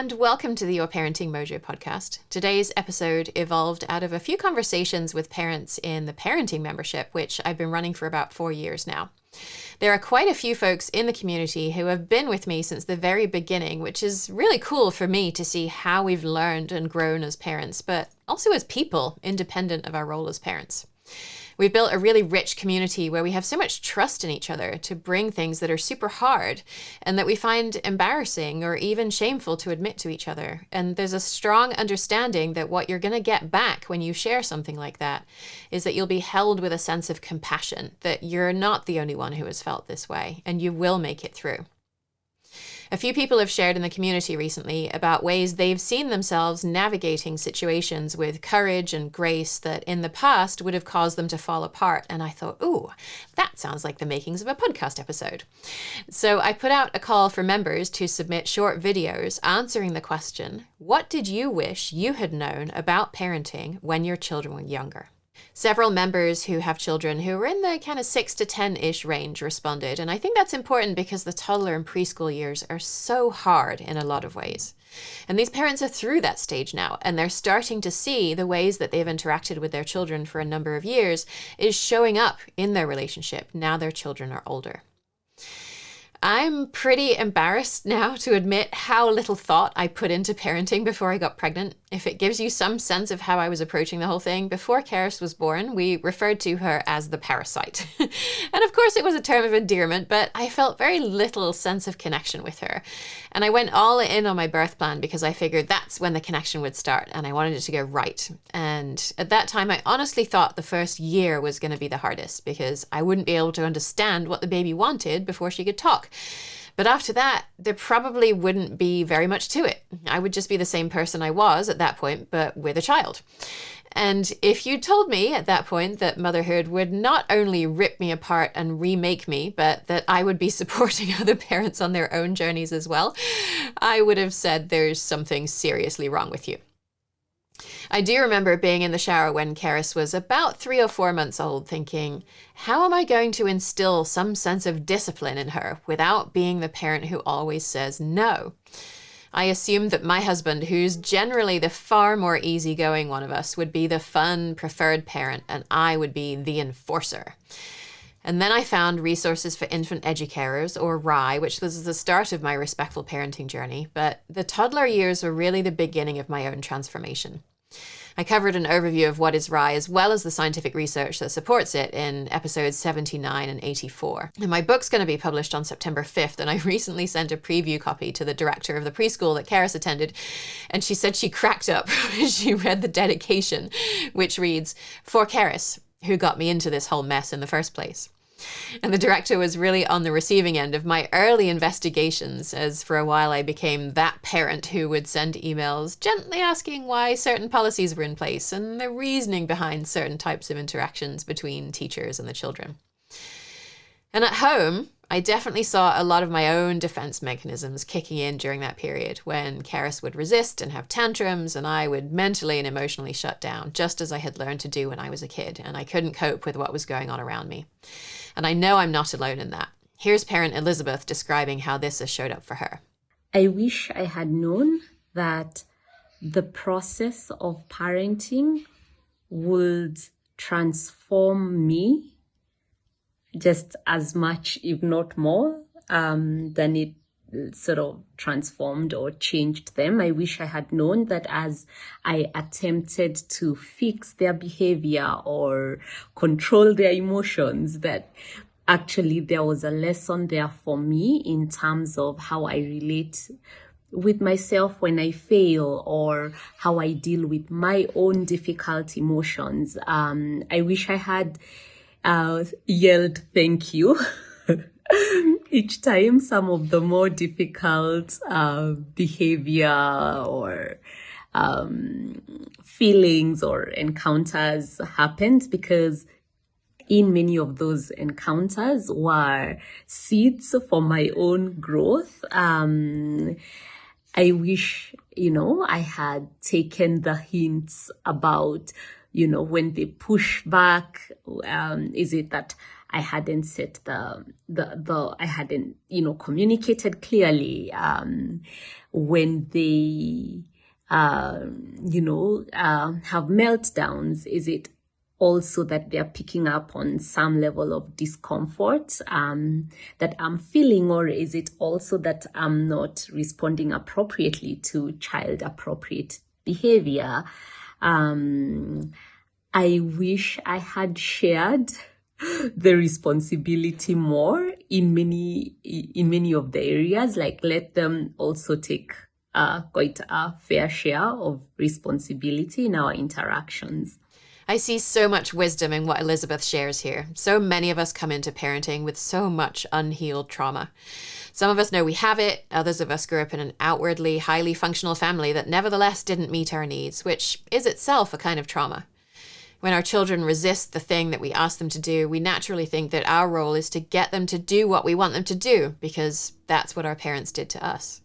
and welcome to the Your Parenting Mojo podcast. Today's episode evolved out of a few conversations with parents in the parenting membership, which I've been running for about 4 years now. There are quite a few folks in the community who have been with me since the very beginning, which is really cool for me to see how we've learned and grown as parents, but also as people, independent of our role as parents. We've built a really rich community where we have so much trust in each other to bring things that are super hard and that we find embarrassing or even shameful to admit to each other. And there's a strong understanding that what you're going to get back when you share something like that is that you'll be held with a sense of compassion, that you're not the only one who has felt this way and you will make it through. A few people have shared in the community recently about ways they've seen themselves navigating situations with courage and grace that in the past would have caused them to fall apart. And I thought, ooh, that sounds like the makings of a podcast episode. So I put out a call for members to submit short videos answering the question, what did you wish you had known about parenting when your children were younger? Several members who have children who are in the kind of 6 to 10-ish range responded. And I think that's important because the toddler and preschool years are so hard in a lot of ways. And these parents are through that stage now, and they're starting to see the ways that they've interacted with their children for a number of years is showing up in their relationship now their children are older. I'm pretty embarrassed now to admit how little thought I put into parenting before I got pregnant. If it gives you some sense of how I was approaching the whole thing, before Carys was born, we referred to her as the parasite. And of course it was a term of endearment, but I felt very little sense of connection with her. And I went all in on my birth plan because I figured that's when the connection would start and I wanted it to go right. And at that time, I honestly thought the first year was going to be the hardest because I wouldn't be able to understand what the baby wanted before she could talk. But after that, there probably wouldn't be very much to it. I would just be the same person I was at that point, but with a child. And if you told me at that point that motherhood would not only rip me apart and remake me, but that I would be supporting other parents on their own journeys as well, I would have said there's something seriously wrong with you. I do remember being in the shower when Carys was about 3 or 4 months old thinking, how am I going to instill some sense of discipline in her without being the parent who always says no? I assumed that my husband, who's generally the far more easygoing one of us, would be the fun, preferred parent, and I would be the enforcer. And then I found resources for infant educators, or RI, which was the start of my respectful parenting journey, but the toddler years were really the beginning of my own transformation. I covered an overview of what is RI as well as the scientific research that supports it in episodes 79 and 84. And my book's going to be published on September 5th, and I recently sent a preview copy to the director of the preschool that Carys attended, and she said she cracked up when she read the dedication, which reads, "For Carys, who got me into this whole mess in the first place." And the director was really on the receiving end of my early investigations, as for a while I became that parent who would send emails gently asking why certain policies were in place and the reasoning behind certain types of interactions between teachers and the children. And at home, I definitely saw a lot of my own defense mechanisms kicking in during that period when Carys would resist and have tantrums and I would mentally and emotionally shut down, just as I had learned to do when I was a kid, and I couldn't cope with what was going on around me. And I know I'm not alone in that. Here's parent Elizabeth describing how this has showed up for her. I wish I had known that the process of parenting would transform me just as much, if not more, than it sort of transformed or changed them. I wish I had known that as I attempted to fix their behavior or control their emotions, that actually there was a lesson there for me in terms of how I relate with myself when I fail or how I deal with my own difficult emotions. I wish I had yelled thank you each time some of the more difficult behavior or feelings or encounters happened, because in many of those encounters were seeds for my own growth. I wish, I had taken the hints about, when they push back, is it that I hadn't set I hadn't, communicated clearly? when they, have meltdowns? Is it also that they're picking up on some level of discomfort that I'm feeling, or is it also that I'm not responding appropriately to child appropriate behavior? I wish I had shared the responsibility more in many of the areas, like let them also take quite a fair share of responsibility in our interactions. I see so much wisdom in what Elizabeth shares here. So many of us come into parenting with so much unhealed trauma. Some of us know we have it, others of us grew up in an outwardly highly functional family that nevertheless didn't meet our needs, which is itself a kind of trauma. When our children resist the thing that we ask them to do, we naturally think that our role is to get them to do what we want them to do, because that's what our parents did to us.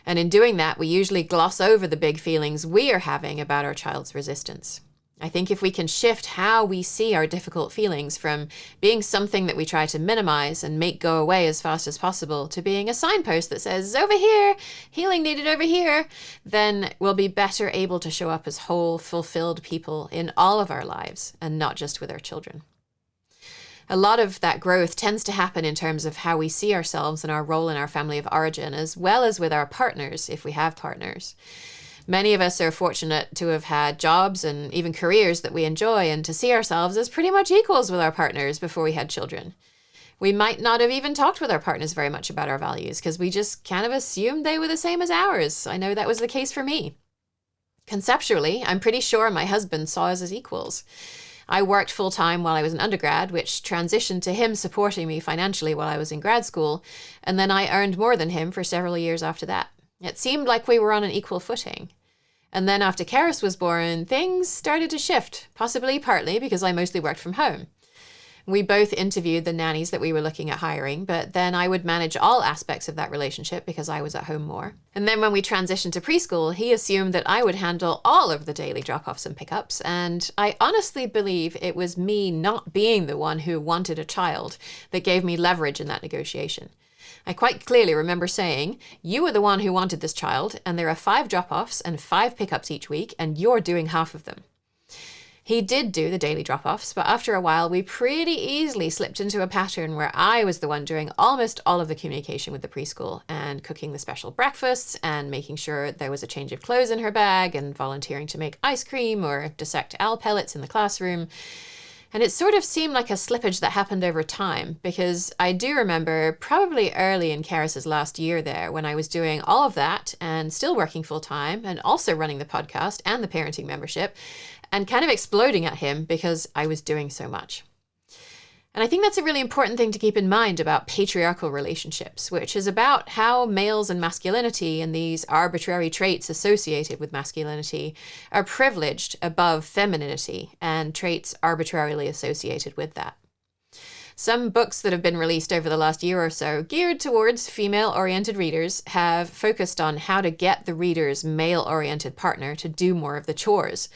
And in doing that, we usually gloss over the big feelings we are having about our child's resistance. I think if we can shift how we see our difficult feelings from being something that we try to minimize and make go away as fast as possible to being a signpost that says, over here, healing needed over here, then we'll be better able to show up as whole, fulfilled people in all of our lives and not just with our children. A lot of that growth tends to happen in terms of how we see ourselves and our role in our family of origin, as well as with our partners, if we have partners. Many of us are fortunate to have had jobs and even careers that we enjoy and to see ourselves as pretty much equals with our partners before we had children. We might not have even talked with our partners very much about our values because we just kind of assumed they were the same as ours. I know that was the case for me. Conceptually, I'm pretty sure my husband saw us as equals. I worked full-time while I was an undergrad, which transitioned to him supporting me financially while I was in grad school, and then I earned more than him for several years after that. It seemed like we were on an equal footing. And then after Carys was born, things started to shift, possibly partly because I mostly worked from home. We both interviewed the nannies that we were looking at hiring, but then I would manage all aspects of that relationship because I was at home more. And then when we transitioned to preschool, he assumed that I would handle all of the daily drop-offs and pickups, and I honestly believe it was me not being the one who wanted a child that gave me leverage in that negotiation. I quite clearly remember saying, you were the one who wanted this child, and there are 5 drop-offs and 5 pickups each week, and you're doing half of them. He did do the daily drop-offs, but after a while, we pretty easily slipped into a pattern where I was the one doing almost all of the communication with the preschool and cooking the special breakfasts and making sure there was a change of clothes in her bag and volunteering to make ice cream or dissect owl pellets in the classroom. And it sort of seemed like a slippage that happened over time, because I do remember probably early in Carys's last year there when I was doing all of that and still working full time and also running the podcast and the parenting membership and kind of exploding at him because I was doing so much. And I think that's a really important thing to keep in mind about patriarchal relationships, which is about how males and masculinity and these arbitrary traits associated with masculinity are privileged above femininity and traits arbitrarily associated with that. Some books that have been released over the last year or so, geared towards female-oriented readers, have focused on how to get the reader's male-oriented partner to do more of the chores,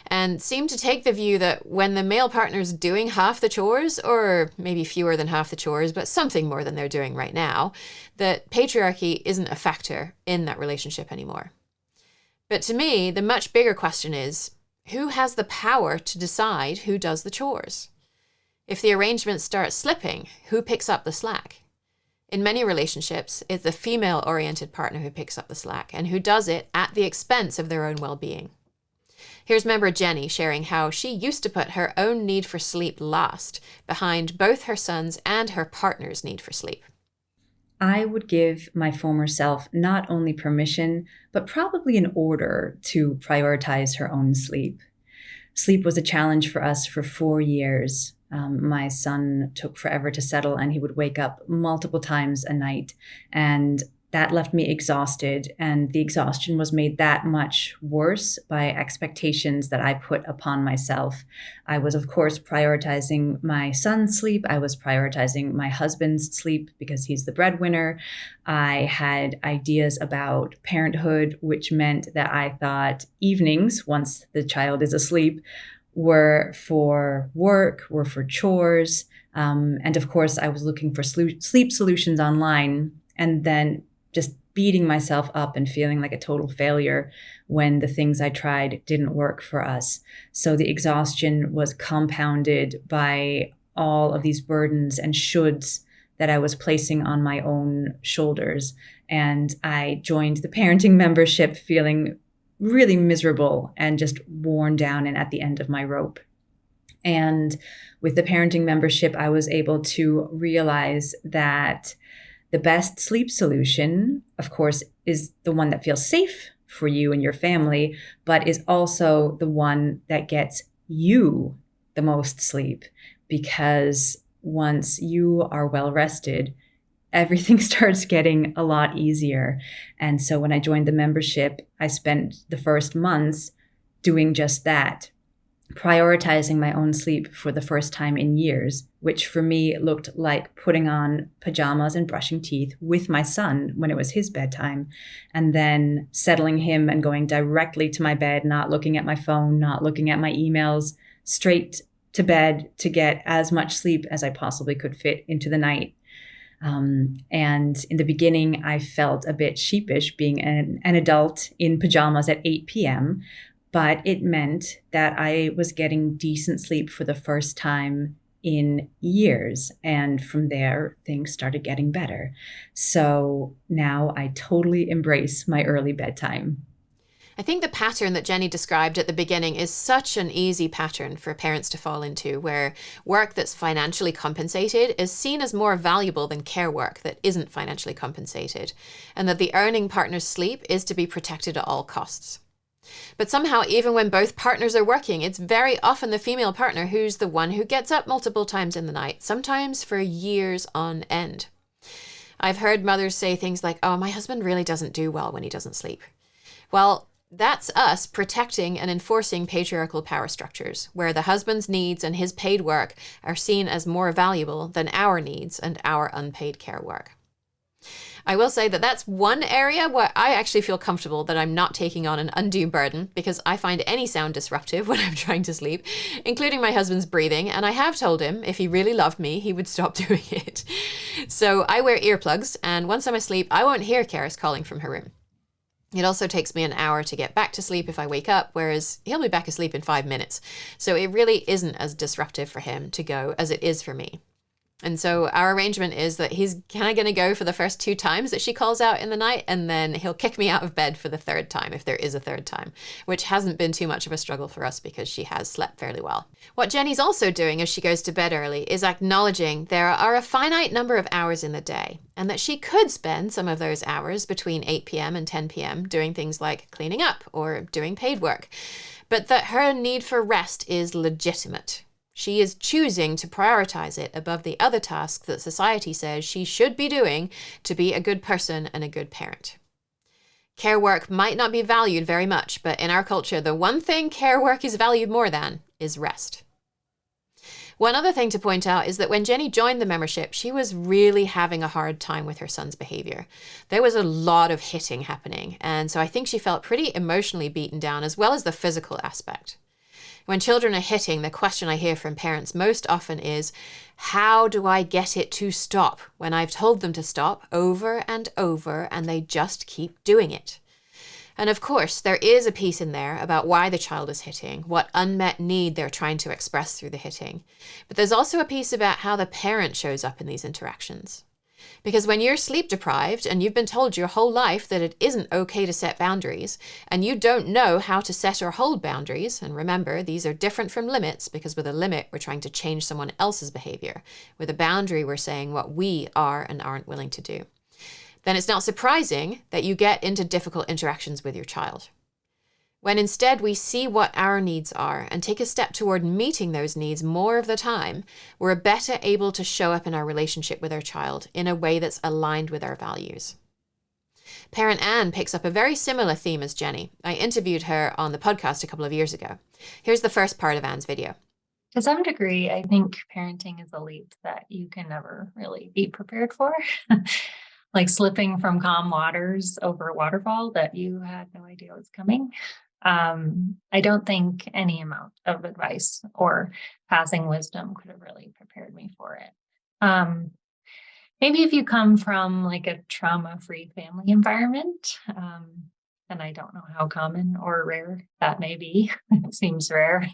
and seem to take the view that when the male partner's doing half the chores, or maybe fewer than half the chores, but something more than they're doing right now, that patriarchy isn't a factor in that relationship anymore. But to me, the much bigger question is, who has the power to decide who does the chores? If the arrangement starts slipping, who picks up the slack? In many relationships, it's the female-oriented partner who picks up the slack and who does it at the expense of their own well-being. Here's member Jenny sharing how she used to put her own need for sleep last, behind both her son's and her partner's need for sleep. I would give my former self not only permission, but probably an order to prioritize her own sleep. Sleep was a challenge for us for 4 years. My son took forever to settle and he would wake up multiple times a night, and that left me exhausted, and the exhaustion was made that much worse by expectations that I put upon myself. I was, of course, prioritizing my son's sleep. I was prioritizing my husband's sleep because he's the breadwinner. I had ideas about parenthood, which meant that I thought evenings, once the child is asleep, were for work, were for chores. And of course, I was looking for sleep solutions online and then just beating myself up and feeling like a total failure when the things I tried didn't work for us. So the exhaustion was compounded by all of these burdens and shoulds that I was placing on my own shoulders. And I joined the parenting membership feeling really miserable and just worn down and at the end of my rope. And with the parenting membership, I was able to realize that the best sleep solution, of course, is the one that feels safe for you and your family, but is also the one that gets you the most sleep. Because once you are well rested, everything starts getting a lot easier. And so when I joined the membership, I spent the first months doing just that, prioritizing my own sleep for the first time in years, which for me looked like putting on pajamas and brushing teeth with my son when it was his bedtime, and then settling him and going directly to my bed, not looking at my phone, not looking at my emails, straight to bed to get as much sleep as I possibly could fit into the night. And in the beginning, I felt a bit sheepish being an adult in pajamas at 8 p.m., but it meant that I was getting decent sleep for the first time in years. And from there, things started getting better. So now I totally embrace my early bedtime. I think the pattern that Jenny described at the beginning is such an easy pattern for parents to fall into, where work that's financially compensated is seen as more valuable than care work that isn't financially compensated, and that the earning partner's sleep is to be protected at all costs. But somehow, even when both partners are working, it's very often the female partner who's the one who gets up multiple times in the night, sometimes for years on end. I've heard mothers say things like, "Oh, my husband really doesn't do well when he doesn't sleep." Well, that's us protecting and enforcing patriarchal power structures, where the husband's needs and his paid work are seen as more valuable than our needs and our unpaid care work. I will say that that's one area where I actually feel comfortable that I'm not taking on an undue burden, because I find any sound disruptive when I'm trying to sleep, including my husband's breathing, and I have told him if he really loved me, he would stop doing it. So I wear earplugs, and once I'm asleep, I won't hear Carys calling from her room. It also takes me an hour to get back to sleep if I wake up, whereas he'll be back asleep in 5 minutes. So it really isn't as disruptive for him to go as it is for me. And so our arrangement is that he's kind of going to go for the first 2 times that she calls out in the night, and then he'll kick me out of bed for the 3rd time, if there is a 3rd time, which hasn't been too much of a struggle for us because she has slept fairly well. What Jenny's also doing as she goes to bed early is acknowledging there are a finite number of hours in the day, and that she could spend some of those hours between 8 p.m. and 10 p.m. doing things like cleaning up or doing paid work, but that her need for rest is legitimate. She is choosing to prioritize it above the other tasks that society says she should be doing to be a good person and a good parent. Care work might not be valued very much, but in our culture, the one thing care work is valued more than is rest. One other thing to point out is that when Jenny joined the membership, she was really having a hard time with her son's behavior. There was a lot of hitting happening, and so I think she felt pretty emotionally beaten down, as well as the physical aspect. When children are hitting, the question I hear from parents most often is, how do I get it to stop when I've told them to stop over and over and they just keep doing it? And of course, there is a piece in there about why the child is hitting, what unmet need they're trying to express through the hitting. But there's also a piece about how the parent shows up in these interactions. Because when you're sleep deprived and you've been told your whole life that it isn't okay to set boundaries, and you don't know how to set or hold boundaries, and remember, these are different from limits, because with a limit, we're trying to change someone else's behavior. With a boundary, we're saying what we are and aren't willing to do. Then it's not surprising that you get into difficult interactions with your child. When instead we see what our needs are and take a step toward meeting those needs more of the time, we're better able to show up in our relationship with our child in a way that's aligned with our values. Parent Anne picks up a very similar theme as Jenny. I interviewed her on the podcast a couple of years ago. Here's the first part of Anne's video. To some degree, I think parenting is a leap that you can never really be prepared for. Like slipping from calm waters over a waterfall that you had no idea was coming. I don't think any amount of advice or passing wisdom could have really prepared me for it. maybe if you come from like a trauma-free family environment, and I don't know how common or rare that may be. It seems rare,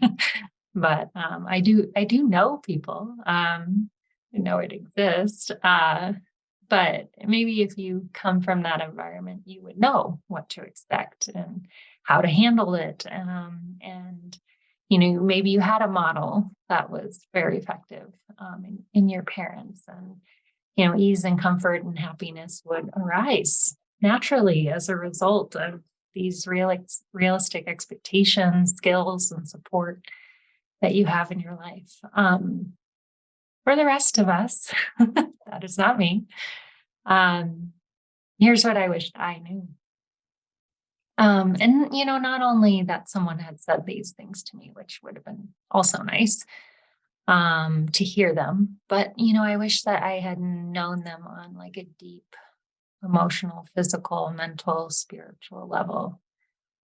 but I do know people. I know it exists. But maybe if you come from that environment, you would know what to expect and how to handle it. And maybe you had a model that was very effective in your parents, and ease and comfort and happiness would arise naturally as a result of these realistic expectations, skills, and support that you have in your life. For the rest of us, that is not me. Here's what I wished I knew. And not only that someone had said these things to me, which would have been also nice to hear them, but I wish that I had known them on like a deep emotional, physical, mental, spiritual level,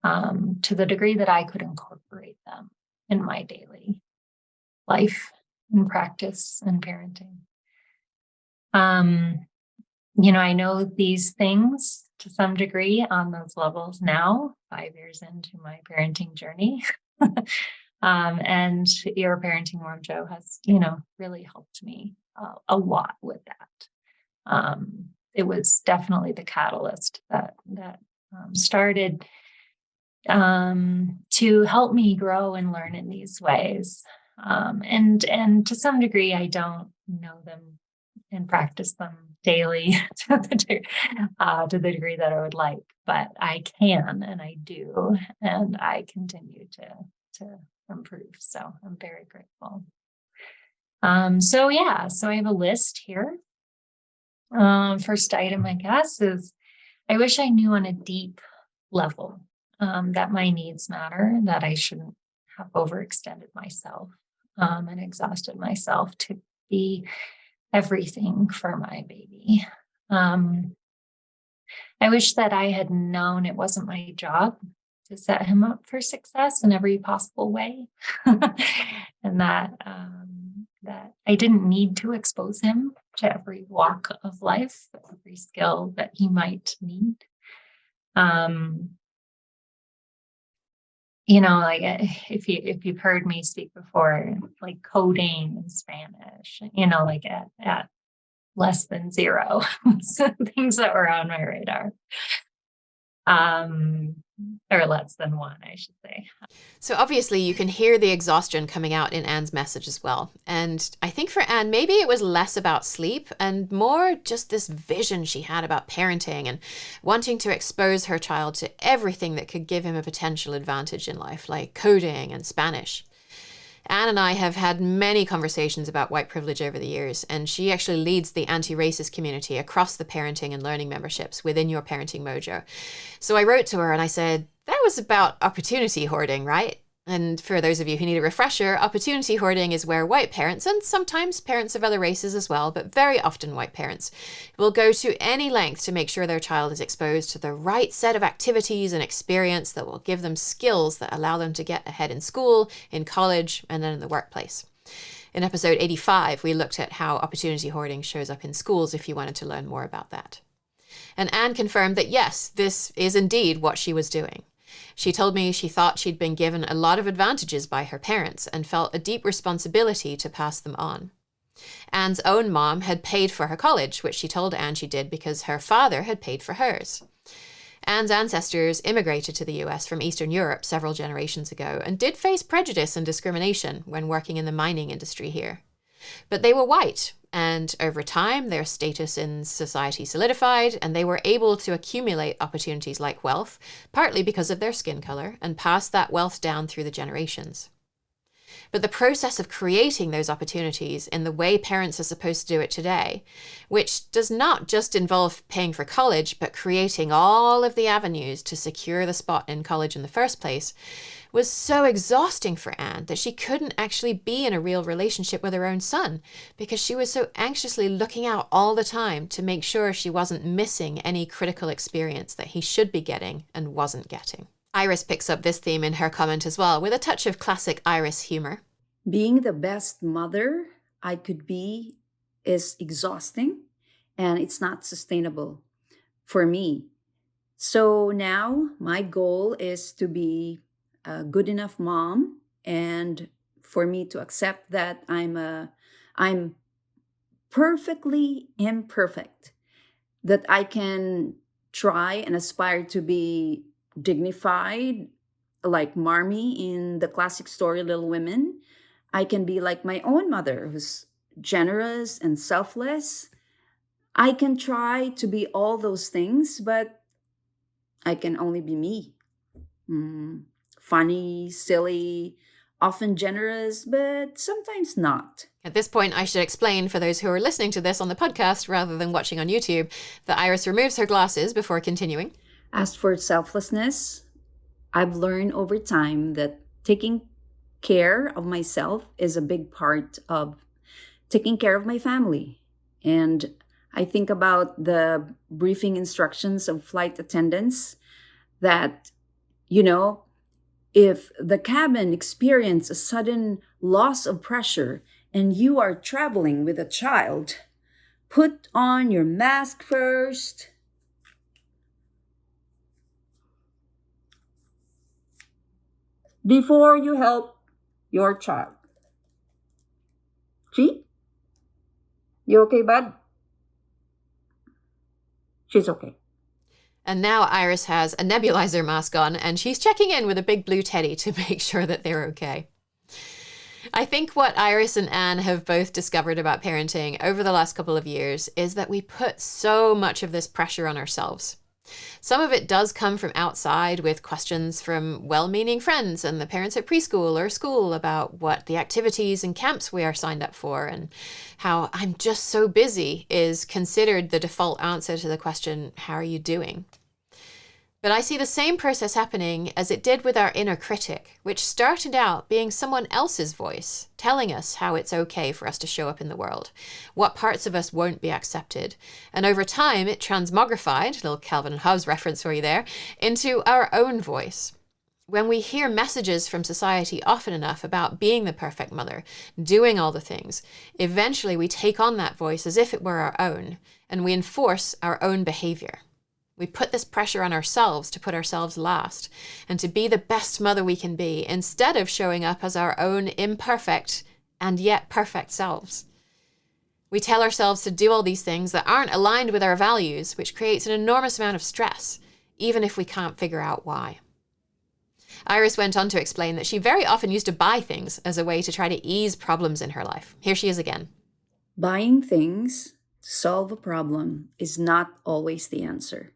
to the degree that I could incorporate them in my daily life and practice and parenting. I know these things to some degree on those levels now, 5 years into my parenting journey. And your parenting mojo has, really helped me a lot with that. It was definitely the catalyst that started to help me grow and learn in these ways. And to some degree, I don't know them and practice them daily to the degree that I would like, but I can, and I do, and I continue to improve. So I'm very grateful. So I have a list here. First item, I guess, is I wish I knew on a deep level that my needs matter, that I shouldn't have overextended myself and exhausted myself to be everything for my baby. I wish that I had known it wasn't my job to set him up for success in every possible way, and that I didn't need to expose him to every walk of life, every skill that he might need. Like if you've heard me speak before, like coding in Spanish, like at less than 0, so things that were on my radar, or less than 1, I should say. So obviously you can hear the exhaustion coming out in Anne's message as well. And I think for Anne, maybe it was less about sleep and more just this vision she had about parenting and wanting to expose her child to everything that could give him a potential advantage in life, like coding and Spanish. Anne and I have had many conversations about white privilege over the years, and she actually leads the anti-racist community across the parenting and learning memberships within Your Parenting Mojo. So I wrote to her and I said, that was about opportunity hoarding, right? And for those of you who need a refresher, opportunity hoarding is where white parents, and sometimes parents of other races as well, but very often white parents, will go to any length to make sure their child is exposed to the right set of activities and experience that will give them skills that allow them to get ahead in school, in college, and then in the workplace. In episode 85, we looked at how opportunity hoarding shows up in schools if you wanted to learn more about that. And Anne confirmed that yes, this is indeed what she was doing. She told me she thought she'd been given a lot of advantages by her parents and felt a deep responsibility to pass them on. Anne's own mom had paid for her college, which she told Anne she did because her father had paid for hers. Anne's ancestors immigrated to the US from Eastern Europe several generations ago and did face prejudice and discrimination when working in the mining industry here. But they were white, and over time, their status in society solidified, and they were able to accumulate opportunities like wealth, partly because of their skin color, and pass that wealth down through the generations. But the process of creating those opportunities in the way parents are supposed to do it today, which does not just involve paying for college, but creating all of the avenues to secure the spot in college in the first place, was so exhausting for Anne that she couldn't actually be in a real relationship with her own son because she was so anxiously looking out all the time to make sure she wasn't missing any critical experience that he should be getting and wasn't getting. Iris picks up this theme in her comment as well, with a touch of classic Iris humor. Being the best mother I could be is exhausting, and it's not sustainable for me. So now my goal is to be a good enough mom, and for me to accept that I'm perfectly imperfect, that I can try and aspire to be dignified like Marmee in the classic story Little Women. I can be like my own mother, who's generous and selfless. I can try to be all those things, but I can only be me. Funny, silly, often generous, but sometimes not. At this point, I should explain for those who are listening to this on the podcast rather than watching on YouTube that Iris removes her glasses before continuing. As for selflessness, I've learned over time that taking care of myself is a big part of taking care of my family. And I think about the briefing instructions of flight attendants that, if the cabin experiences a sudden loss of pressure and you are traveling with a child, put on your mask first. Before you help your child. See? You okay, bud? She's okay. And now Iris has a nebulizer mask on, and she's checking in with a big blue teddy to make sure that they're okay. I think what Iris and Anne have both discovered about parenting over the last couple of years is that we put so much of this pressure on ourselves. Some of it does come from outside with questions from well-meaning friends and the parents at preschool or school about what the activities and camps we are signed up for, and how "I'm just so busy" is considered the default answer to the question, "How are you doing?" But I see the same process happening as it did with our inner critic, which started out being someone else's voice, telling us how it's okay for us to show up in the world, what parts of us won't be accepted. And over time, it transmogrified, little Calvin and Hobbes reference for you there, into our own voice. When we hear messages from society often enough about being the perfect mother, doing all the things, eventually we take on that voice as if it were our own, and we enforce our own behavior. We put this pressure on ourselves to put ourselves last and to be the best mother we can be, instead of showing up as our own imperfect and yet perfect selves. We tell ourselves to do all these things that aren't aligned with our values, which creates an enormous amount of stress, even if we can't figure out why. Iris went on to explain that she very often used to buy things as a way to try to ease problems in her life. Here she is again. Buying things to solve a problem is not always the answer.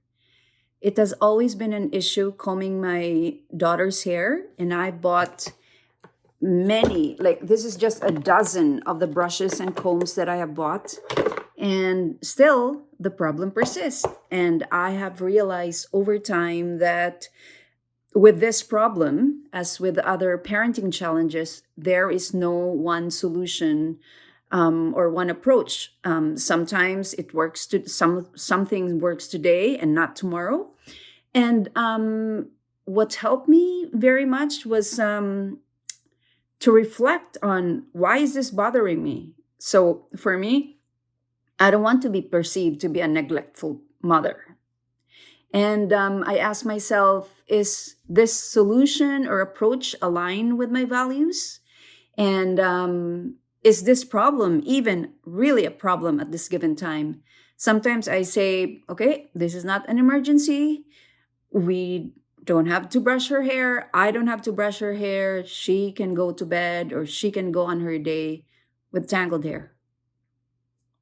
It has always been an issue combing my daughter's hair, and I bought many, this is just a dozen of the brushes and combs that I have bought, and still the problem persists. And I have realized over time that with this problem, as with other parenting challenges, there is no one solution or one approach. Sometimes it works something works today and not tomorrow. And what helped me very much was to reflect on, why is this bothering me? So for me, I don't want to be perceived to be a neglectful mother. And I asked myself, is this solution or approach aligned with my values? And is this problem even really a problem at this given time? Sometimes I say, okay, this is not an emergency. We don't have to brush her hair. I don't have to brush her hair. She can go to bed, or she can go on her day with tangled hair.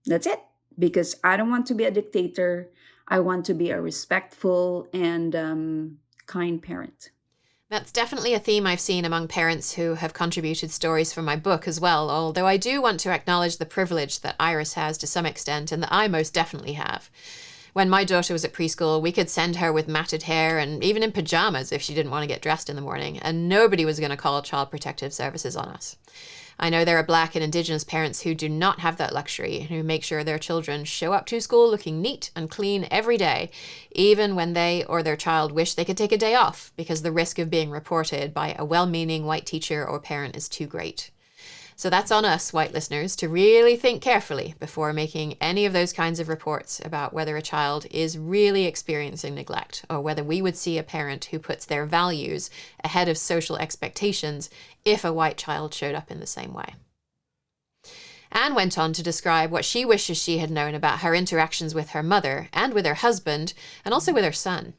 That's it. Because I don't want to be a dictator. I want to be a respectful and kind parent. That's definitely a theme I've seen among parents who have contributed stories from my book as well, although I do want to acknowledge the privilege that Iris has to some extent, and that I most definitely have. When my daughter was at preschool, we could send her with matted hair and even in pajamas if she didn't want to get dressed in the morning, and nobody was going to call Child Protective Services on us. I know there are Black and Indigenous parents who do not have that luxury, who make sure their children show up to school looking neat and clean every day, even when they or their child wish they could take a day off because the risk of being reported by a well-meaning white teacher or parent is too great. So that's on us, white listeners, to really think carefully before making any of those kinds of reports about whether a child is really experiencing neglect, or whether we would see a parent who puts their values ahead of social expectations if a white child showed up in the same way. Anne went on to describe what she wishes she had known about her interactions with her mother and with her husband, and also with her son.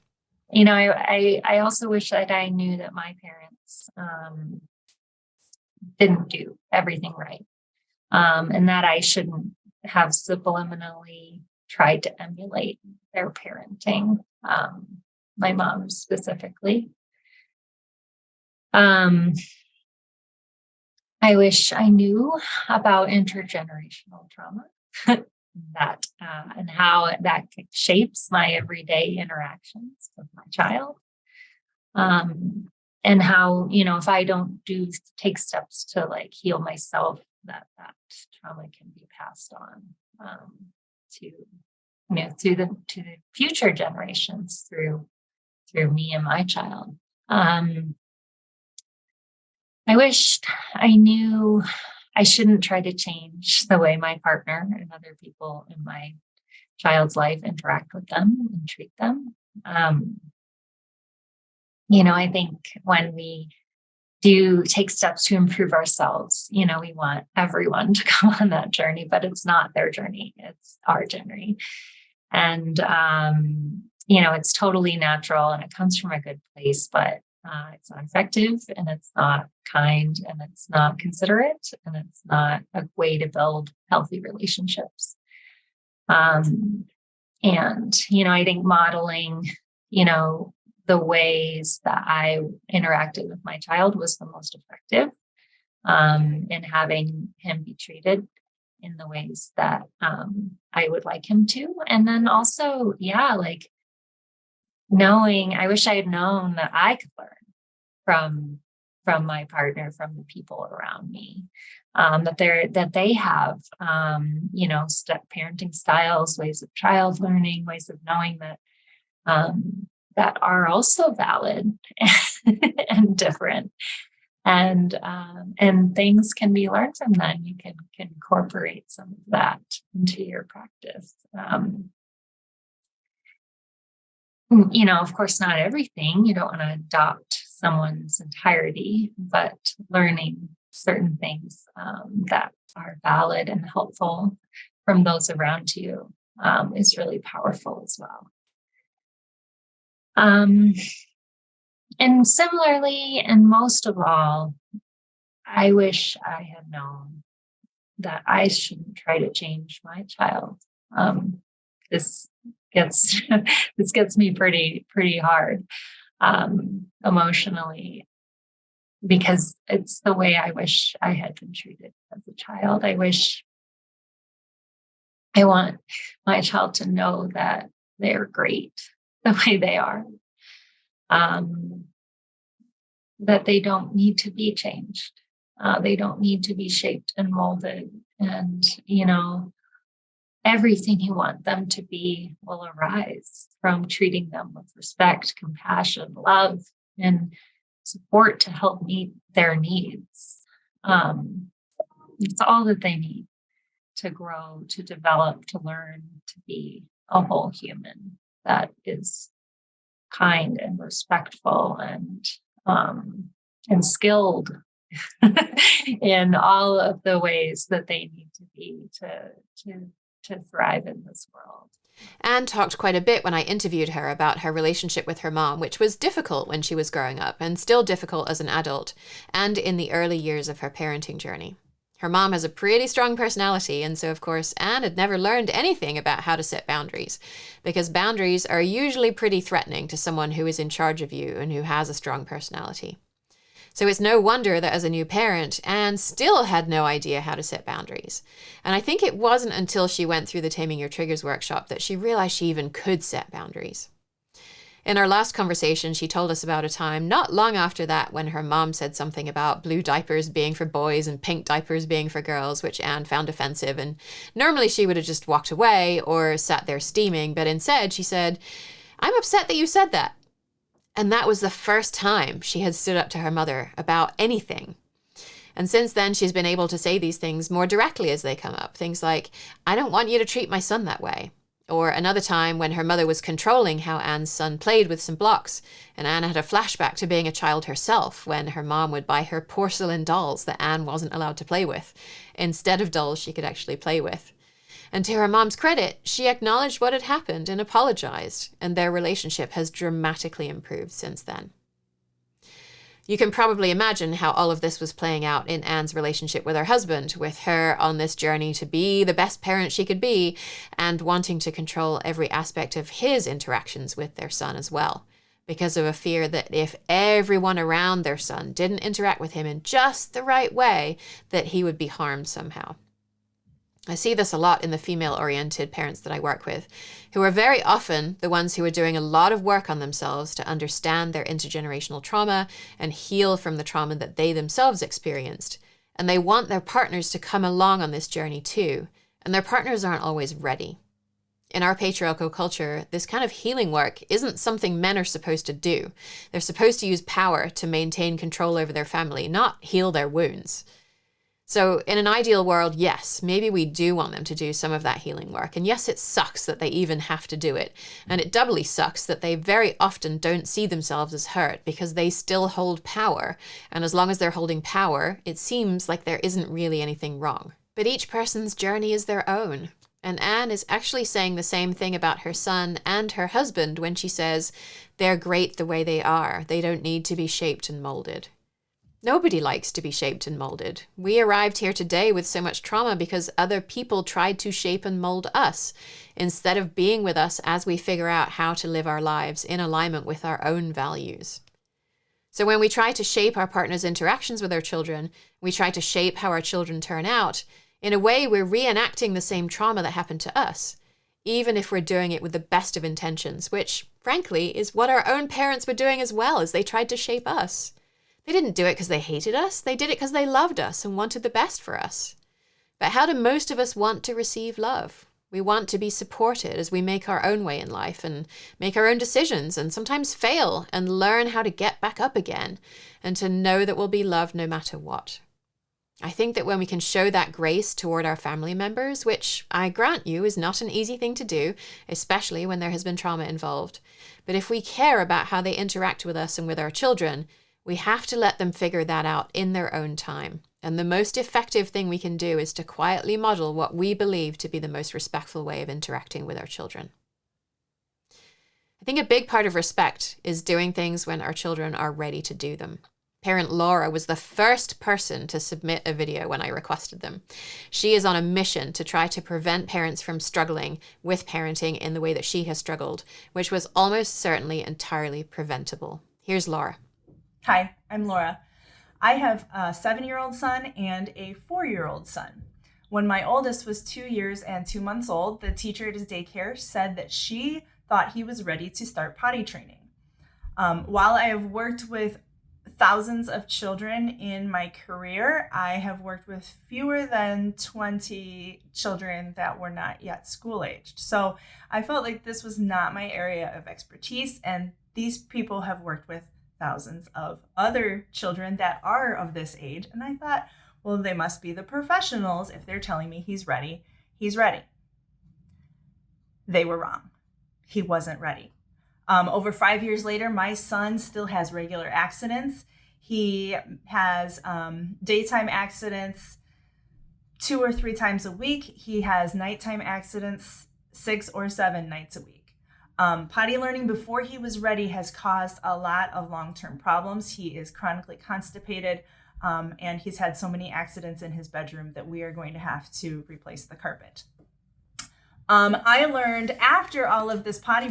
I also wish that I knew that my parents didn't do everything right, and that I shouldn't have subliminally tried to emulate their parenting, my mom specifically. I wish I knew about intergenerational trauma that and how that shapes my everyday interactions with my child. And how, if I don't take steps to like heal myself, that trauma can be passed on to the future generations through me and my child. I wished I knew I shouldn't try to change the way my partner and other people in my child's life interact with them and treat them. I think when we do take steps to improve ourselves, we want everyone to go on that journey, but it's not their journey, it's our journey. And, it's totally natural and it comes from a good place, but it's not effective and it's not kind and it's not considerate and it's not a way to build healthy relationships. And, I think modeling, the ways that I interacted with my child was the most effective, in having him be treated in the ways that I would like him to. And then also, I wish I had known that I could learn from my partner, from the people around me, that they have, parenting styles, ways of child learning, ways of knowing that that are also valid and different, and things can be learned from them. You can incorporate some of that into your practice. Of course, not everything. You don't want to adopt someone's entirety, but learning certain things that are valid and helpful from those around you is really powerful as well. And similarly, and most of all, I wish I had known that I shouldn't try to change my child. This gets me pretty hard emotionally, because it's the way I wish I had been treated as a child. I want my child to know that they're great the way they are, that they don't need to be changed. They don't need to be shaped and molded. And, everything you want them to be will arise from treating them with respect, compassion, love, and support to help meet their needs. It's all that they need to grow, to develop, to learn, to be a whole human that is kind and respectful and skilled in all of the ways that they need to be to thrive in this world. Anne talked quite a bit when I interviewed her about her relationship with her mom, which was difficult when she was growing up and still difficult as an adult and in the early years of her parenting journey. Her mom has a pretty strong personality, and so of course Anne had never learned anything about how to set boundaries, because boundaries are usually pretty threatening to someone who is in charge of you and who has a strong personality. So it's no wonder that as a new parent, Anne still had no idea how to set boundaries. And I think it wasn't until she went through the Taming Your Triggers workshop that she realized she even could set boundaries. In our last conversation, she told us about a time not long after that when her mom said something about blue diapers being for boys and pink diapers being for girls, which Anne found offensive. And normally she would have just walked away or sat there steaming, but instead she said, "I'm upset that you said that." And that was the first time she had stood up to her mother about anything. And since then, she's been able to say these things more directly as they come up. Things like, I don't want you to treat my son that way. Or another time when her mother was controlling how Anne's son played with some blocks, and Anne had a flashback to being a child herself when her mom would buy her porcelain dolls that Anne wasn't allowed to play with, instead of dolls she could actually play with. And to her mom's credit, she acknowledged what had happened and apologized, and their relationship has dramatically improved since then. You can probably imagine how all of this was playing out in Anne's relationship with her husband, with her on this journey to be the best parent she could be and wanting to control every aspect of his interactions with their son as well, because of a fear that if everyone around their son didn't interact with him in just the right way, that he would be harmed somehow. I see this a lot in the female-oriented parents that I work with, who are very often the ones who are doing a lot of work on themselves to understand their intergenerational trauma and heal from the trauma that they themselves experienced. And they want their partners to come along on this journey too, and their partners aren't always ready. In our patriarchal culture, this kind of healing work isn't something men are supposed to do. They're supposed to use power to maintain control over their family, not heal their wounds. So in an ideal world, yes, maybe we do want them to do some of that healing work. And yes, it sucks that they even have to do it. And it doubly sucks that they very often don't see themselves as hurt because they still hold power. And as long as they're holding power, it seems like there isn't really anything wrong. But each person's journey is their own. And Anne is actually saying the same thing about her son and her husband when she says, they're great the way they are. They don't need to be shaped and molded. Nobody likes to be shaped and molded. We arrived here today with so much trauma because other people tried to shape and mold us instead of being with us as we figure out how to live our lives in alignment with our own values. So when we try to shape our partner's interactions with our children, we try to shape how our children turn out, in a way we're reenacting the same trauma that happened to us, even if we're doing it with the best of intentions, which, frankly, is what our own parents were doing as well as they tried to shape us. They didn't do it because they hated us. They did it because they loved us and wanted the best for us. But how do most of us want to receive love? We want to be supported as we make our own way in life and make our own decisions and sometimes fail and learn how to get back up again and to know that we'll be loved no matter what. I think that when we can show that grace toward our family members, which I grant you is not an easy thing to do, especially when there has been trauma involved, but if we care about how they interact with us and with our children, we have to let them figure that out in their own time. And the most effective thing we can do is to quietly model what we believe to be the most respectful way of interacting with our children. I think a big part of respect is doing things when our children are ready to do them. Parent Laura was the first person to submit a video when I requested them. She is on a mission to try to prevent parents from struggling with parenting in the way that she has struggled, which was almost certainly entirely preventable. Here's Laura. Hi, I'm Laura. I have a 7-year-old son and a 4-year-old son. When my oldest was 2 years and 2 months old, the teacher at his daycare said that she thought he was ready to start potty training. While I have worked with thousands of children in my career, I have worked with fewer than 20 children that were not yet school-aged. So I felt like this was not my area of expertise, and these people have worked with thousands of other children that are of this age. And I thought, well, they must be the professionals. If they're telling me he's ready, he's ready. They were wrong. He wasn't ready. Over 5 years later, my son still has regular accidents. He has daytime accidents 2 or 3 times a week. He has nighttime accidents 6 or 7 nights a week. Potty learning before he was ready has caused a lot of long-term problems. He is chronically constipated, and he's had so many accidents in his bedroom that we are going to have to replace the carpet. I learned after all of this potty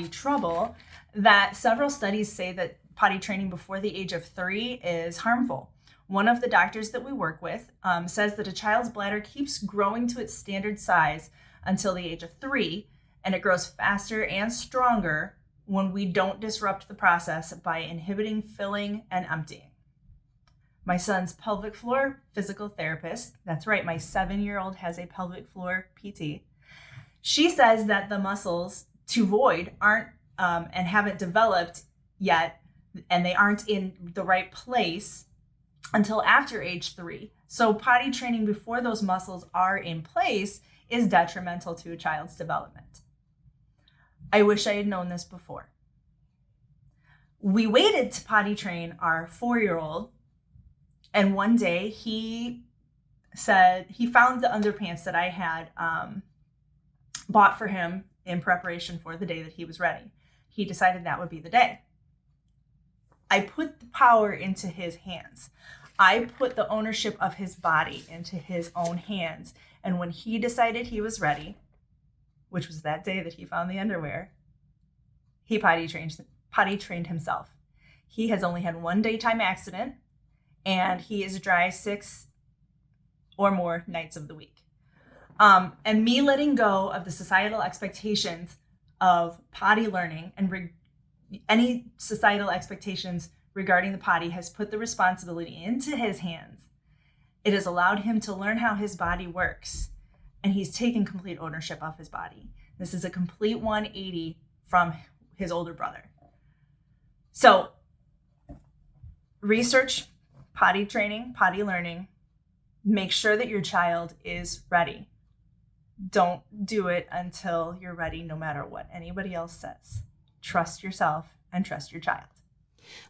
trouble that several studies say that potty training before the age of 3 is harmful. One of the doctors that we work with says that a child's bladder keeps growing to its standard size until the age of 3, and it grows faster and stronger when we don't disrupt the process by inhibiting filling and emptying. My son's pelvic floor physical therapist, that's right, my 7-year-old has a pelvic floor PT. She says that the muscles to void aren't and haven't developed yet, and they aren't in the right place until after age 3. So potty training before those muscles are in place is detrimental to a child's development. I wish I had known this before. We waited to potty train our 4-year-old, and one day he said he found the underpants that I had bought for him in preparation for the day that he was ready. He decided that would be the day. I put the power into his hands. I put the ownership of his body into his own hands. And when he decided he was ready, which was that day that he found the underwear, he potty trained himself. He has only had one daytime accident, and he is dry 6 or more nights of the week. And me letting go of the societal expectations of potty learning and any societal expectations regarding the potty has put the responsibility into his hands. It has allowed him to learn how his body works, and he's taken complete ownership of his body. This is a complete 180 from his older brother. So research potty training, potty learning. Make sure that your child is ready. Don't do it until you're ready, no matter what anybody else says. Trust yourself and trust your child.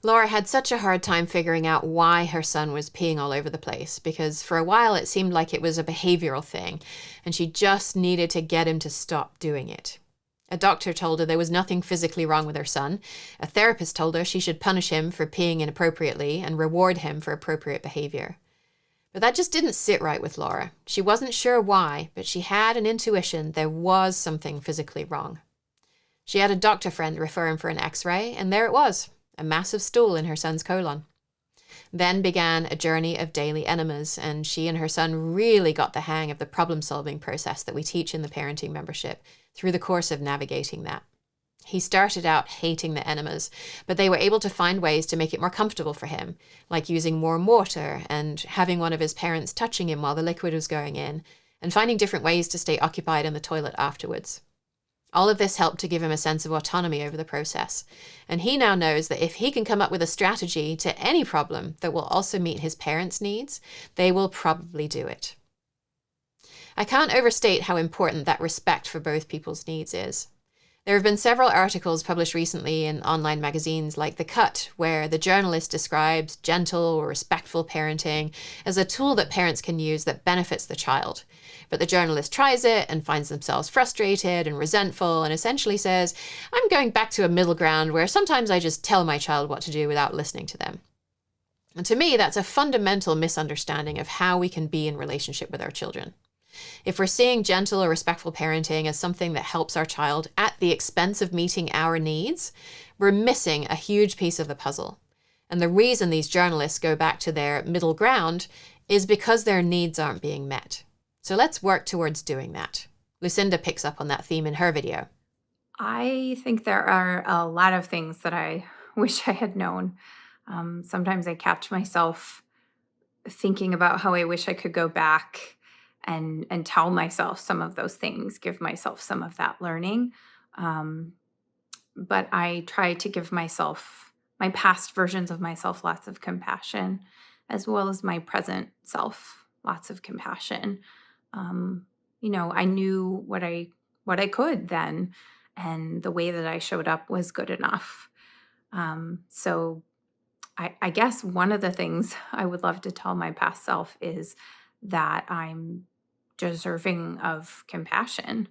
Laura had such a hard time figuring out why her son was peeing all over the place, because for a while it seemed like it was a behavioral thing, and she just needed to get him to stop doing it. A doctor told her there was nothing physically wrong with her son. A therapist told her she should punish him for peeing inappropriately and reward him for appropriate behavior. But that just didn't sit right with Laura. She wasn't sure why, but she had an intuition there was something physically wrong. She had a doctor friend refer him for an x-ray, and there it was, a massive stool in her son's colon. Then began a journey of daily enemas, and she and her son really got the hang of the problem-solving process that we teach in the parenting membership through the course of navigating that. He started out hating the enemas, but they were able to find ways to make it more comfortable for him, like using warm water and having one of his parents touching him while the liquid was going in, and finding different ways to stay occupied in the toilet afterwards. All of this helped to give him a sense of autonomy over the process, and he now knows that if he can come up with a strategy to any problem that will also meet his parents' needs, they will probably do it. I can't overstate how important that respect for both people's needs is. There have been several articles published recently in online magazines like The Cut, where the journalist describes gentle or respectful parenting as a tool that parents can use that benefits the child. But the journalist tries it and finds themselves frustrated and resentful and essentially says, I'm going back to a middle ground where sometimes I just tell my child what to do without listening to them. And to me, that's a fundamental misunderstanding of how we can be in relationship with our children. If we're seeing gentle or respectful parenting as something that helps our child at the expense of meeting our needs, we're missing a huge piece of the puzzle. And the reason these journalists go back to their middle ground is because their needs aren't being met. So let's work towards doing that. Lucinda picks up on that theme in her video. I think there are a lot of things that I wish I had known. Sometimes I catch myself thinking about how I wish I could go back and tell myself some of those things, give myself some of that learning. But I try to give myself, my past versions of myself, lots of compassion, as well as my present self, lots of compassion. I knew what I could then, and the way that I showed up was good enough. So I guess one of the things I would love to tell my past self is that I'm deserving of compassion,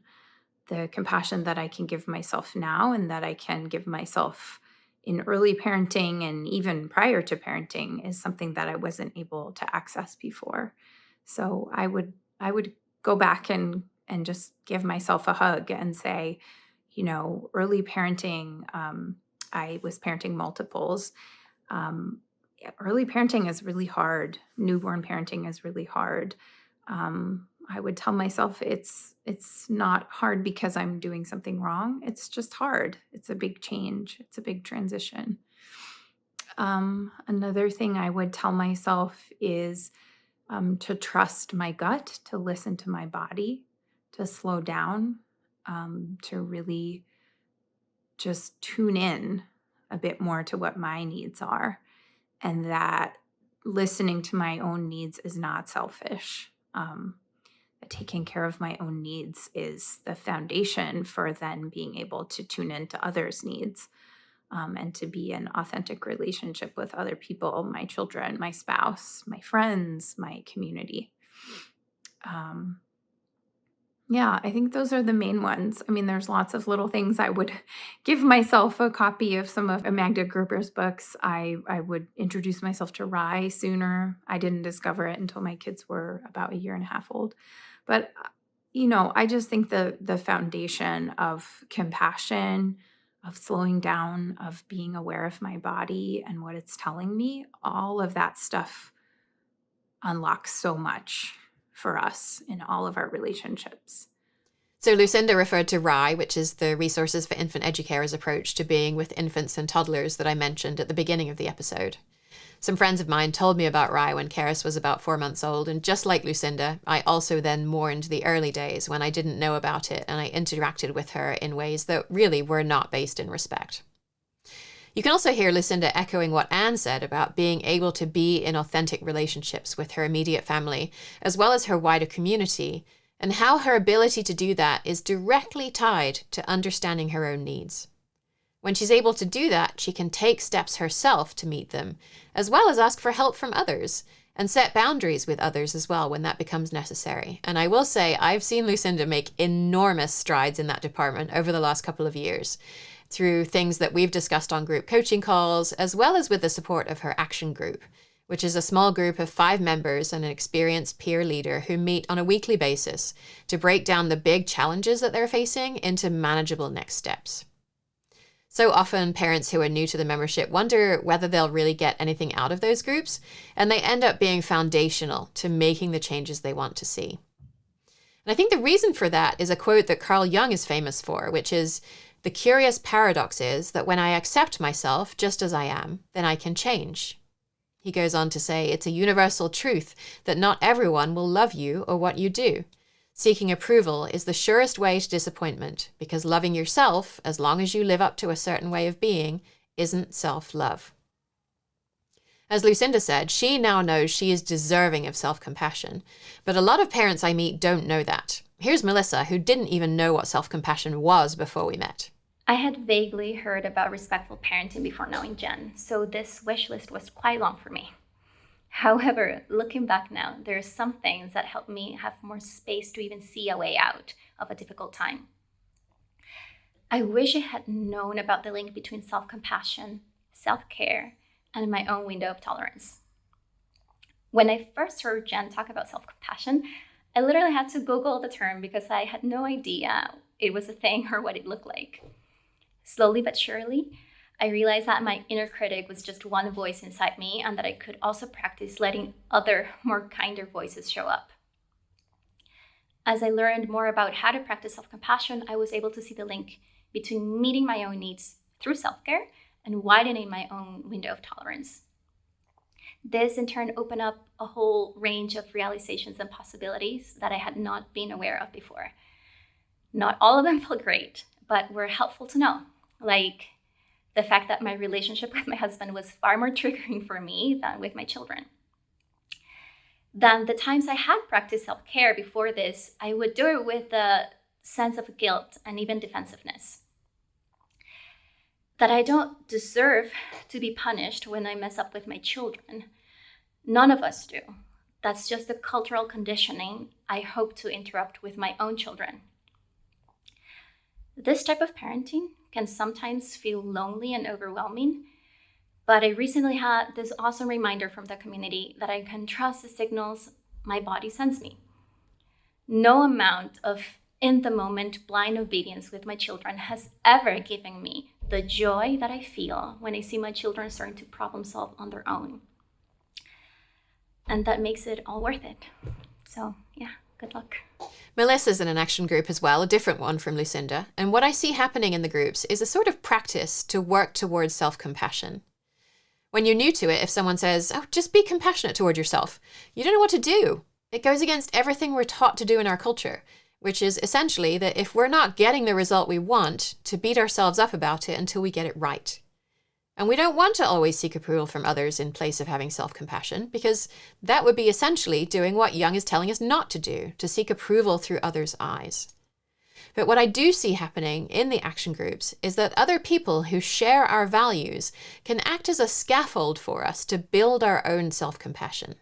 the compassion that I can give myself now and that I can give myself in early parenting and even prior to parenting is something that I wasn't able to access before. So I would go back and just give myself a hug and say, early parenting, I was parenting multiples. Early parenting is really hard. Newborn parenting is really hard. I would tell myself it's not hard because I'm doing something wrong. It's just hard. It's a big change. It's a big transition. Another thing I would tell myself is to trust my gut, to listen to my body, to slow down, to really just tune in a bit more to what my needs are, and that listening to my own needs is not selfish. That taking care of my own needs is the foundation for then being able to tune into others' needs, and to be in authentic relationship with other people, my children, my spouse, my friends, my community. Yeah, I think those are the main ones. I mean, there's lots of little things. I would give myself a copy of some of Magda Gerber's books. I would introduce myself to rye sooner. I didn't discover it until my kids were about 1.5 years old. But, I just think the foundation of compassion, of slowing down, of being aware of my body and what it's telling me, all of that stuff unlocks so much for us in all of our relationships. So Lucinda referred to RIE, which is the Resources for Infant Educators approach to being with infants and toddlers that I mentioned at the beginning of the episode. Some friends of mine told me about RIE when Carys was about 4 months old, and just like Lucinda, I also then mourned the early days when I didn't know about it and I interacted with her in ways that really were not based in respect. You can also hear Lucinda echoing what Anne said about being able to be in authentic relationships with her immediate family, as well as her wider community, and how her ability to do that is directly tied to understanding her own needs. When she's able to do that, she can take steps herself to meet them, as well as ask for help from others, and set boundaries with others as well when that becomes necessary. And I will say, I've seen Lucinda make enormous strides in that department over the last couple of years, through things that we've discussed on group coaching calls, as well as with the support of her action group, which is a small group of 5 members and an experienced peer leader who meet on a weekly basis to break down the big challenges that they're facing into manageable next steps. So often, parents who are new to the membership wonder whether they'll really get anything out of those groups, and they end up being foundational to making the changes they want to see. And I think the reason for that is a quote that Carl Jung is famous for, which is, "The curious paradox is that when I accept myself just as I am, then I can change." He goes on to say, "It's a universal truth that not everyone will love you or what you do. Seeking approval is the surest way to disappointment, because loving yourself, as long as you live up to a certain way of being, isn't self-love." As Lucinda said, she now knows she is deserving of self-compassion, but a lot of parents I meet don't know that. Here's Melissa, who didn't even know what self-compassion was before we met. I had vaguely heard about respectful parenting before knowing Jen, so this wish list was quite long for me. However, looking back now, there are some things that help me have more space to even see a way out of a difficult time. I wish I had known about the link between self-compassion, self-care, and my own window of tolerance. When I first heard Jen talk about self-compassion, I literally had to Google the term because I had no idea it was a thing or what it looked like. Slowly but surely, I realized that my inner critic was just one voice inside me and that I could also practice letting other, more kinder voices show up. As I learned more about how to practice self-compassion, I was able to see the link between meeting my own needs through self-care and widening my own window of tolerance. This in turn opened up a whole range of realizations and possibilities that I had not been aware of before. Not all of them felt great, but were helpful to know, like the fact that my relationship with my husband was far more triggering for me than with my children. Then the times I had practiced self-care before this, I would do it with a sense of guilt and even defensiveness. That I don't deserve to be punished when I mess up with my children. None of us do. That's just the cultural conditioning I hope to interrupt with my own children. This type of parenting can sometimes feel lonely and overwhelming, but I recently had this awesome reminder from the community that I can trust the signals my body sends me. No amount of in-the-moment blind obedience with my children has ever given me the joy that I feel when I see my children starting to problem solve on their own. And that makes it all worth it. So yeah, good luck. Melissa's in an action group as well, a different one from Lucinda, and what I see happening in the groups is a sort of practice to work towards self-compassion. When you're new to it, if someone says, "Oh, just be compassionate toward yourself," you don't know what to do. It goes against everything we're taught to do in our culture, which is essentially that if we're not getting the result we want, to beat ourselves up about it until we get it right. And we don't want to always seek approval from others in place of having self-compassion, because that would be essentially doing what Jung is telling us not to do, to seek approval through others' eyes. But what I do see happening in the action groups is that other people who share our values can act as a scaffold for us to build our own self-compassion.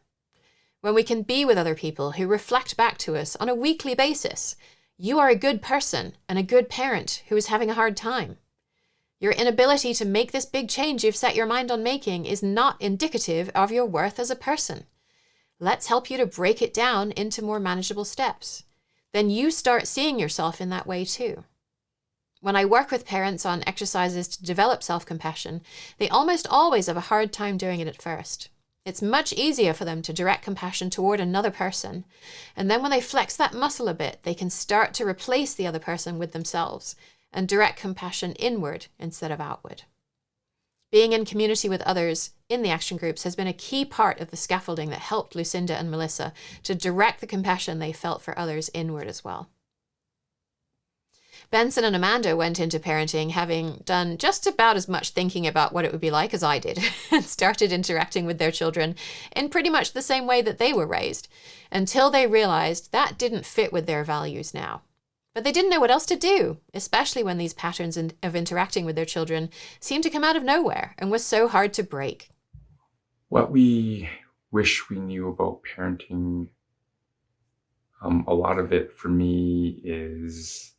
When we can be with other people who reflect back to us on a weekly basis, you are a good person and a good parent who is having a hard time. Your inability to make this big change you've set your mind on making is not indicative of your worth as a person. Let's help you to break it down into more manageable steps. Then you start seeing yourself in that way too. When I work with parents on exercises to develop self-compassion, they almost always have a hard time doing it at first. It's much easier for them to direct compassion toward another person. And then when they flex that muscle a bit, they can start to replace the other person with themselves and direct compassion inward instead of outward. Being in community with others in the action groups has been a key part of the scaffolding that helped Lucinda and Melissa to direct the compassion they felt for others inward as well. Benson and Amanda went into parenting having done just about as much thinking about what it would be like as I did, and started interacting with their children in pretty much the same way that they were raised, until they realized that didn't fit with their values now. But they didn't know what else to do, especially when these patterns of interacting with their children seemed to come out of nowhere and was so hard to break. What we wish we knew about parenting, a lot of it for me is,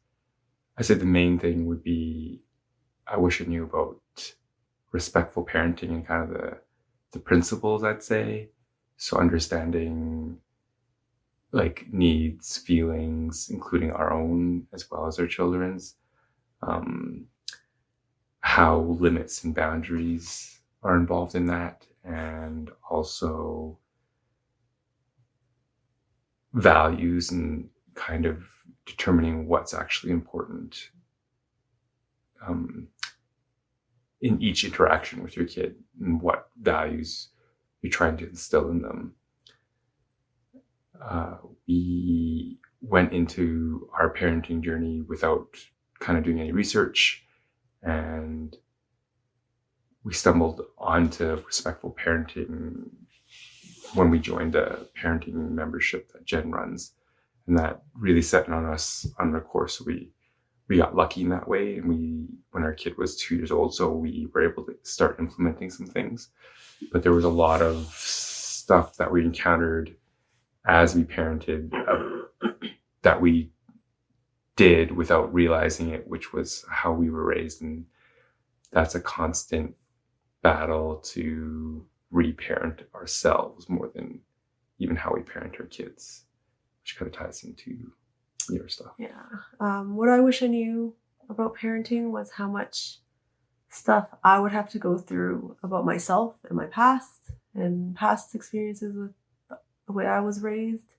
I said the main thing would be, I wish I knew about respectful parenting and kind of the principles, I'd say. So understanding like needs, feelings, including our own as well as our children's, how limits and boundaries are involved in that, and also values and kind of determining what's actually important in each interaction with your kid and what values you're trying to instill in them. We went into our parenting journey without kind of doing any research, and we stumbled onto respectful parenting when we joined a parenting membership that Jen runs, and that really set us on a course. We got lucky in that way, and when our kid was 2 years old, so we were able to start implementing some things. But there was a lot of stuff that we encountered as we parented that we did without realizing it, which was how we were raised. And that's a constant battle to reparent ourselves more than even how we parent our kids, which kind of ties into your stuff. Yeah. What I wish I knew about parenting was how much stuff I would have to go through about myself and my past and past experiences with the way I was raised,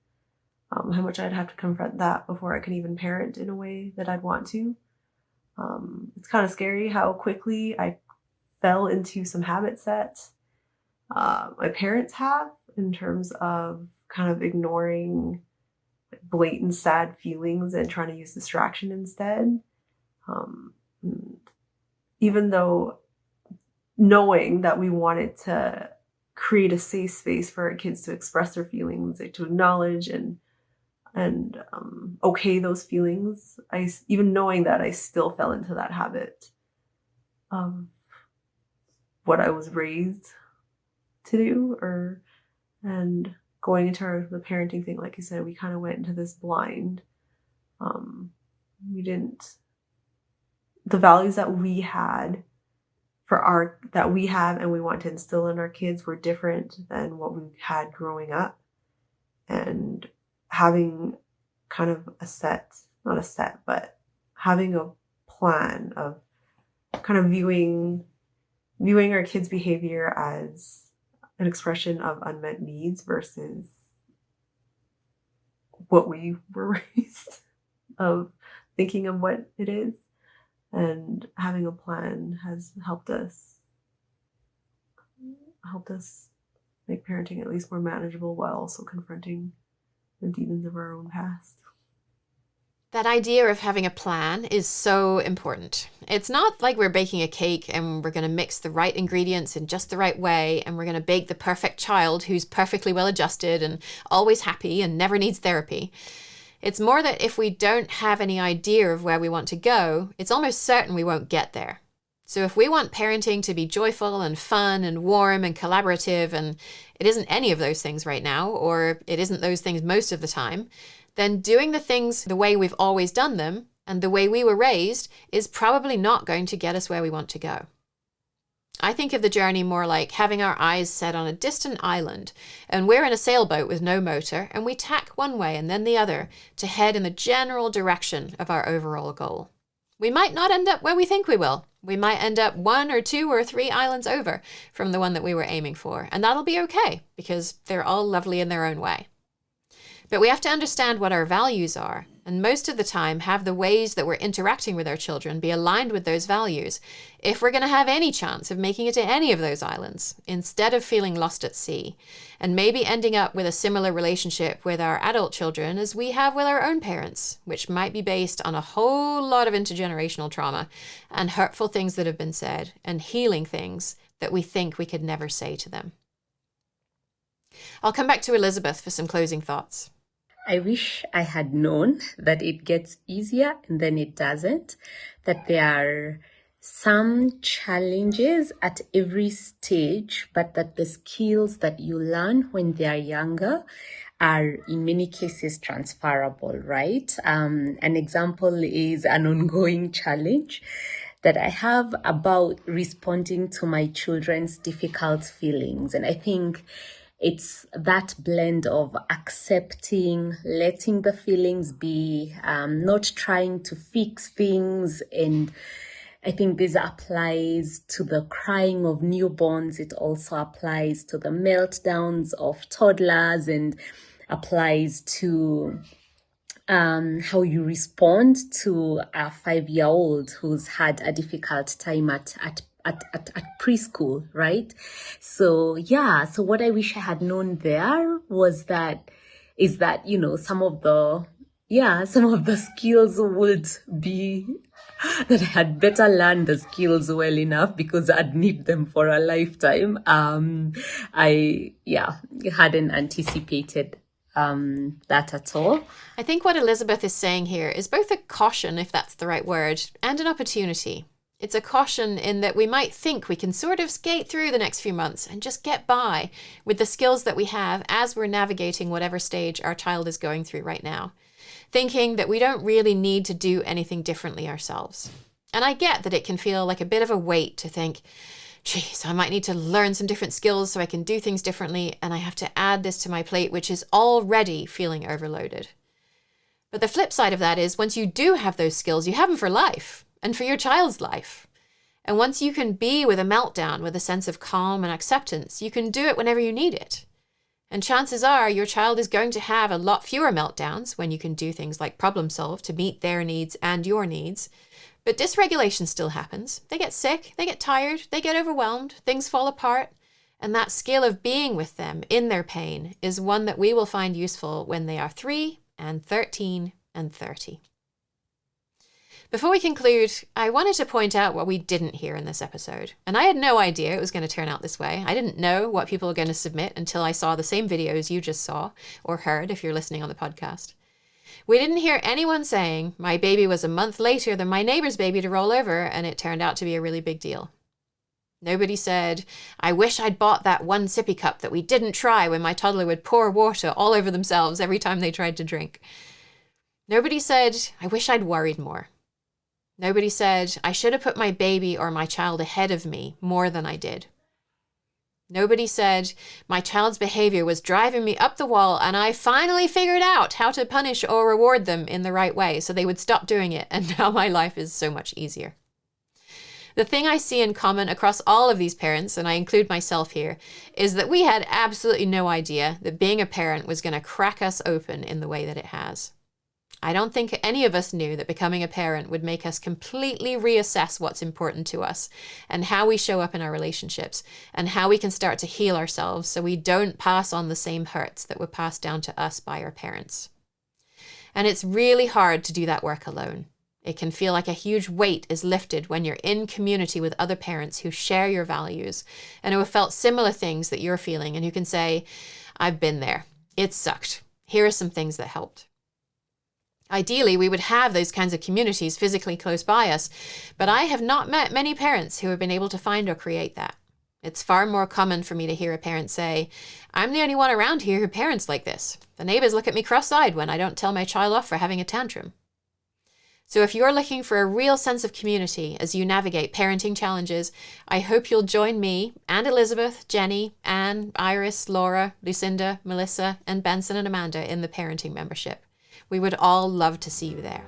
how much I'd have to confront that before I can even parent in a way that I'd want to. It's kind of scary how quickly I fell into some habits that my parents have, in terms of kind of ignoring blatant sad feelings and trying to use distraction instead. Even though knowing that we wanted to create a safe space for our kids to express their feelings, like to acknowledge and okay those feelings, even knowing that, I still fell into that habit of what I was raised to do, and going into the parenting thing, like you said, we kind of went into this blind. The values that we had that we have and we want to instill in our kids were different than what we had growing up. And having kind of having a plan of kind of viewing our kids' behavior as an expression of unmet needs versus what we were raised of thinking of what it is. And having a plan has helped us make parenting at least more manageable, while also confronting the demons of our own past. That idea of having a plan is so important. It's not like we're baking a cake and we're going to mix the right ingredients in just the right way and we're going to bake the perfect child who's perfectly well adjusted and always happy and never needs therapy. It's more that if we don't have any idea of where we want to go, it's almost certain we won't get there. So if we want parenting to be joyful and fun and warm and collaborative, and it isn't any of those things right now, or it isn't those things most of the time, then doing the things the way we've always done them and the way we were raised is probably not going to get us where we want to go. I think of the journey more like having our eyes set on a distant island, and we're in a sailboat with no motor, and we tack one way and then the other to head in the general direction of our overall goal. We might not end up where we think we will. We might end up 1 or 2 or 3 islands over from the one that we were aiming for, and that'll be okay because they're all lovely in their own way. But we have to understand what our values are, and most of the time have the ways that we're interacting with our children be aligned with those values if we're going to have any chance of making it to any of those islands, instead of feeling lost at sea, and maybe ending up with a similar relationship with our adult children as we have with our own parents, which might be based on a whole lot of intergenerational trauma and hurtful things that have been said and healing things that we think we could never say to them. I'll come back to Elizabeth for some closing thoughts. I wish I had known that it gets easier and then it doesn't, that there are some challenges at every stage, but that the skills that you learn when they are younger are in many cases transferable, right? An example is an ongoing challenge that I have about responding to my children's difficult feelings. And I think it's that blend of accepting, letting the feelings be, not trying to fix things. And I think this applies to the crying of newborns. It also applies to the meltdowns of toddlers and applies to how you respond to a 5-year-old who's had a difficult time at preschool, right? So what I wish I had known there is that, you know, some of the skills would be that I had better learned the skills well enough because I'd need them for a lifetime. I hadn't anticipated that at all. I think what Elizabeth is saying here is both a caution, if that's the right word, and an opportunity. It's a caution in that we might think we can sort of skate through the next few months and just get by with the skills that we have as we're navigating whatever stage our child is going through right now, thinking that we don't really need to do anything differently ourselves. And I get that it can feel like a bit of a weight to think, geez, I might need to learn some different skills so I can do things differently, and I have to add this to my plate, which is already feeling overloaded. But the flip side of that is once you do have those skills, you have them for life. And for your child's life. And once you can be with a meltdown with a sense of calm and acceptance, you can do it whenever you need it. And chances are your child is going to have a lot fewer meltdowns when you can do things like problem solve to meet their needs and your needs. But dysregulation still happens. They get sick, they get tired, they get overwhelmed, things fall apart. And that skill of being with them in their pain is one that we will find useful when they are 3 and 13 and 30. Before we conclude, I wanted to point out what we didn't hear in this episode. And I had no idea it was going to turn out this way. I didn't know what people were going to submit until I saw the same videos you just saw, or heard if you're listening on the podcast. We didn't hear anyone saying, my baby was a month later than my neighbor's baby to roll over, and it turned out to be a really big deal. Nobody said, I wish I'd bought that one sippy cup that we didn't try when my toddler would pour water all over themselves every time they tried to drink. Nobody said, I wish I'd worried more. Nobody said, I should have put my baby or my child ahead of me more than I did. Nobody said, my child's behavior was driving me up the wall and I finally figured out how to punish or reward them in the right way so they would stop doing it, and now my life is so much easier. The thing I see in common across all of these parents, and I include myself here, is that we had absolutely no idea that being a parent was going to crack us open in the way that it has. I don't think any of us knew that becoming a parent would make us completely reassess what's important to us and how we show up in our relationships and how we can start to heal ourselves so we don't pass on the same hurts that were passed down to us by our parents. And it's really hard to do that work alone. It can feel like a huge weight is lifted when you're in community with other parents who share your values and who have felt similar things that you're feeling and who can say, I've been there. It sucked. Here are some things that helped. Ideally, we would have those kinds of communities physically close by us, but I have not met many parents who have been able to find or create that. It's far more common for me to hear a parent say, I'm the only one around here who parents like this. The neighbors look at me cross-eyed when I don't tell my child off for having a tantrum. So if you're looking for a real sense of community as you navigate parenting challenges, I hope you'll join me and Elizabeth, Jenny, Anne, Iris, Laura, Lucinda, Melissa, and Benson and Amanda in the parenting membership. We would all love to see you there.